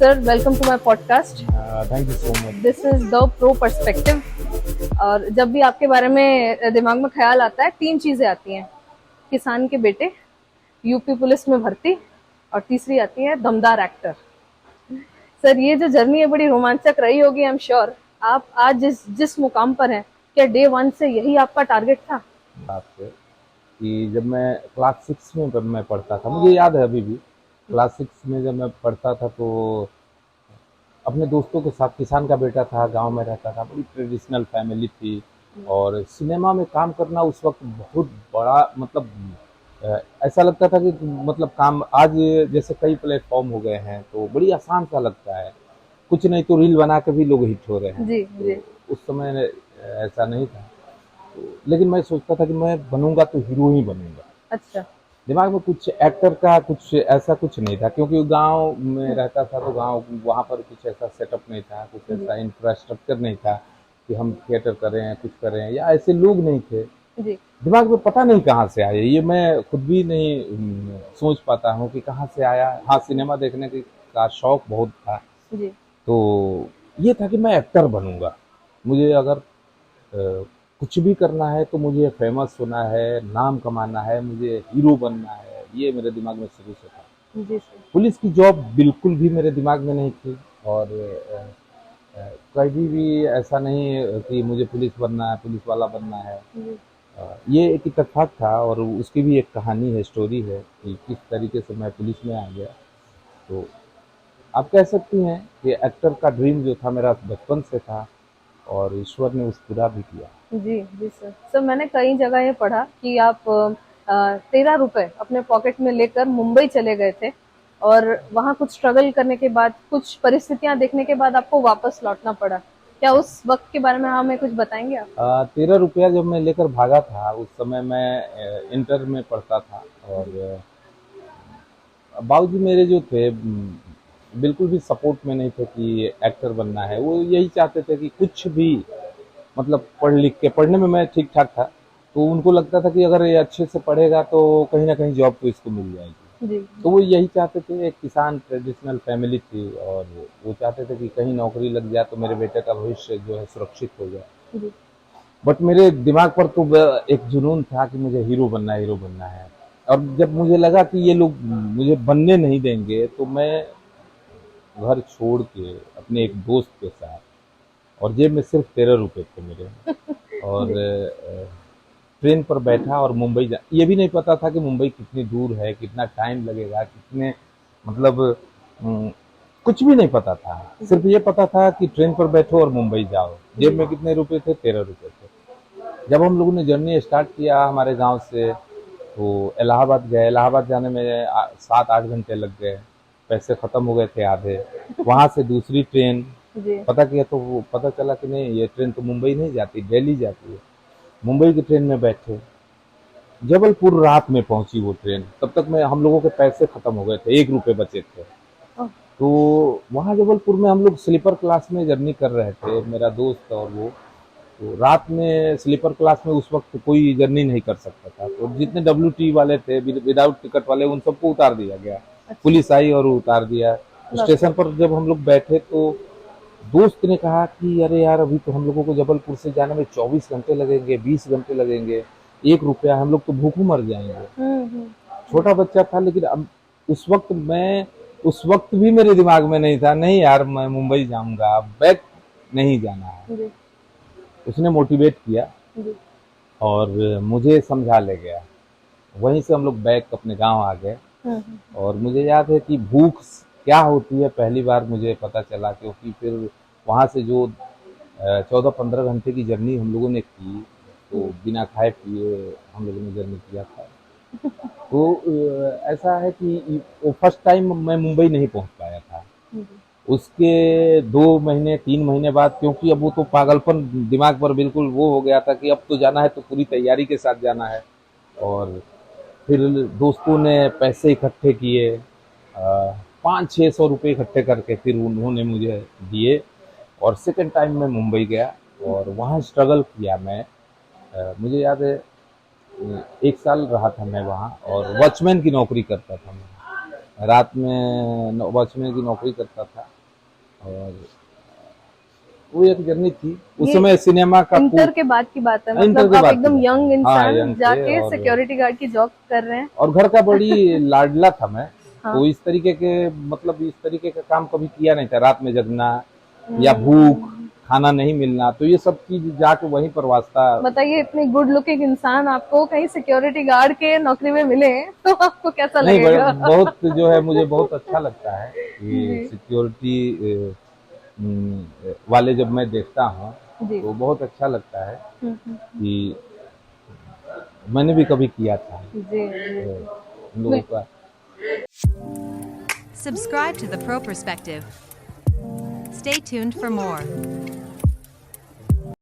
Sir, welcome to my podcast. Thank you so much. This is the Pro Perspective. और जब भी आपके बारे में दिमाग में ख्याल आता है, तीन चीजें आती हैं: किसान के बेटे, यूपी पुलिस में भर्ती, और तीसरी आती है दमदार एक्टर। सर, ये जो जर्नी है बड़ी रोमांचक रही होगी, आई एम श्योर। आप आज जिस मुकाम पर हैं, क्या डे वन से यही आपका टारगेट था? आपसे कि जब मैं क्लास 6 में मैं पढ़ता था, मुझे याद है अभी भी, क्लास 6 में जब मैं पढ़ता था तो अपने दोस्तों के साथ, किसान का बेटा था, गांव में रहता था, बड़ी ट्रेडिशनल फैमिली थी। और सिनेमा में काम करना उस वक्त बहुत बड़ा, मतलब ऐसा लगता था कि मतलब काम आज जैसे कई प्लेटफॉर्म हो गए हैं तो बड़ी आसान सा लगता है, कुछ नहीं तो रील बना के भी लोग हिट हो रहे हैं। जी जी। तो उस समय ऐसा नहीं था, तो लेकिन मैं सोचता था कि मैं बनूंगा तो हीरो ही बनूंगा। अच्छा। दिमाग में कुछ एक्टर का कुछ ऐसा कुछ नहीं था, क्योंकि गांव में रहता था तो गांव वहाँ पर कुछ ऐसा सेटअप नहीं था, कुछ ऐसा इंफ्रास्ट्रक्चर नहीं था कि हम थिएटर करें, कुछ करें, या ऐसे लोग नहीं थे। जी दिमाग में पता नहीं कहाँ से आया, ये मैं खुद भी नहीं सोच पाता हूँ कि कहाँ से आया। हाँ, सिनेमा देखने का शौक बहुत था, जी। तो ये था कि मैं एक्टर बनूंगा। मुझे अगर कुछ भी करना है तो मुझे फेमस होना है, नाम कमाना है, मुझे हीरो बनना है, ये मेरे दिमाग में शुरू से था। जी सर। पुलिस की जॉब बिल्कुल भी मेरे दिमाग में नहीं थी, और कभी भी ऐसा नहीं कि मुझे पुलिस बनना है, पुलिस वाला बनना है। जी। ये एक इत्तेफाक था, और उसकी भी एक कहानी है, स्टोरी है कि किस तरीके से मैं पुलिस में आ गया। तो आप कह सकती हैं कि एक्टर का ड्रीम जो था मेरा बचपन से था, और ईश्वर ने उस पूरा भी किया। जी जी सर। सर, मैंने कई जगह ये पढ़ा कि आप 13 रुपए अपने पॉकेट में लेकर मुंबई चले गए थे, और वहाँ कुछ स्ट्रगल करने के बाद, कुछ परिस्थितियां देखने के बाद आपको वापस लौटना पड़ा। क्या उस वक्त के बारे में हमें कुछ बताएंगे आप? 13 रुपया जब मैं लेकर भागा था, उस समय मैं इंटर में पढ़ता था, और बाबूजी मेरे जो थे बिल्कुल भी सपोर्ट में नहीं थे कि एक्टर बनना है। वो यही चाहते थे कि कुछ भी, मतलब पढ़ लिख के, पढ़ने में मैं ठीक ठाक था, तो उनको लगता था कि अगर ये अच्छे से पढ़ेगा तो कहीं ना कहीं जॉब तो इसको मिल जाएगी। जी तो वो यही चाहते थे, एक किसान ट्रेडिशनल फैमिली थी, और वो चाहते थे कि कहीं नौकरी लग जाए तो मेरे बेटे का भविष्य जो है सुरक्षित हो जाए। जी। बट मेरे दिमाग पर तो एक जुनून था कि मुझे हीरो बनना है, हीरो बनना है। और जब मुझे लगा कि ये लोग मुझे बनने नहीं देंगे, तो मैं घर छोड़ के अपने एक दोस्त के साथ, और जेब में सिर्फ 13 रुपए थे मेरे, और जी ट्रेन पर बैठा और मुंबई जा, ये भी नहीं पता था कि मुंबई कितनी दूर है, कितना टाइम लगेगा, कितने, मतलब कुछ भी नहीं पता था। सिर्फ ये पता था कि ट्रेन पर बैठो और मुंबई जाओ। जेब में कितने रुपए थे? 13 रुपए थे। जब हम लोगों ने जर्नी स्टार्ट किया हमारे गांव से, तो इलाहाबाद गए। इलाहाबाद जाने में 7-8 घंटे लग गए, पैसे खत्म हो गए थे आधे। वहां से दूसरी ट्रेन जी। पता किया तो वो पता चला कि नहीं, ये ट्रेन तो मुंबई नहीं जाती, दिल्ली जाती है। मुंबई की ट्रेन में बैठे, जबलपुर रात में पहुंची वो ट्रेन। तब तक में हम लोगों के पैसे खत्म हो गए थे, 1 रुपए बचे थे। ओह, तो वहाँ जबलपुर में हम लोग स्लीपर क्लास में जर्नी कर रहे थे, मेरा दोस्त और वो। तो रात में स्लीपर क्लास में उस वक्त कोई जर्नी नहीं कर सकता था, तो जितने WT वाले थे, विदाउट टिकट वाले, उन सबको उतार दिया गया। अच्छा। पुलिस आई और उतार दिया। बाप रे। स्टेशन पर जब हम लोग बैठे तो दोस्त ने कहा कि अरे यार, अभी तो हम लोगों को जबलपुर से जाने में 24 घंटे लगेंगे, 20 घंटे लगेंगे, 1 रुपया, हम लोग तो भूखों मर जाएंगे। हम्म। छोटा बच्चा था, लेकिन अब उस वक्त भी मेरे दिमाग में नहीं था, नहीं यार मैं मुंबई जाऊंगा, बैक नहीं जाना है। जी उसने मोटिवेट किया जी। और मुझे समझा ले गया। वहीं से हम लोग बैक अपने गांव आ गए। हम्म। और मुझे याद है कि भूख क्या होती है पहली बार मुझे पता चला, क्योंकि फिर वहां से जो 14-15 घंटे की जर्नी हम लोगों ने की, तो जी बिना खाए पिए हम लोगों ने जर्नी किया था। तो ऐसा है कि वो फर्स्ट टाइम मैं मुंबई नहीं पहुंच पाया था। जी। उसके 2 महीने 3 महीने बाद, क्योंकि अब वो तो पागलपन दिमाग पर बिल्कुल वो हो गया था कि अब तो जाना है तो पूरी तैयारी के साथ जाना है। और फिर दोस्तों ने पैसे इकट्ठे किए, 500-600 रुपये इकट्ठे करके फिर उन्होंने मुझे दिए, और सेकंड टाइम मैं मुंबई गया और वहाँ स्ट्रगल किया मैं। मुझे याद है 1 साल रहा था मैं वहाँ, और वॉचमैन की नौकरी करता था मैं। रात में वॉचमैन की नौकरी करता था। और वो एक जर्नी थी उस ये समय सिनेमा का इंटर के बाद की बात है, इंटर मतलब के आप बाद एकदम की बात यंग है। हाँ, इंसान यंग थे जाके सिक्योरिटी गार्ड की जॉब कर रहे हैं। और घर का बड़ी लाडला था मैं। हाँ। तो इस तरीके के मतलब इस तरीके का काम कभी किया नहीं था, रात में जगना या भूख, खाना नहीं मिलना, तो ये सब चीज जाके वहीं पर वास्ता। बताइए, इतनी गुड लुकिंग इंसान आपको कहीं सिक्योरिटी गार्ड के नौकरी में मिले तो आपको कैसा नहीं, लगेगा? बहुत जो है मुझे बहुत अच्छा लगता है कि जी सिक्योरिटी वाले जब मैं देखता हूँ जी। तो बहुत अच्छा लगता है हम्म। कि मैंने भी कभी किया था जी जी जी। उन लोगों का। Subscribe to The Pro Perspective. Stay tuned for more.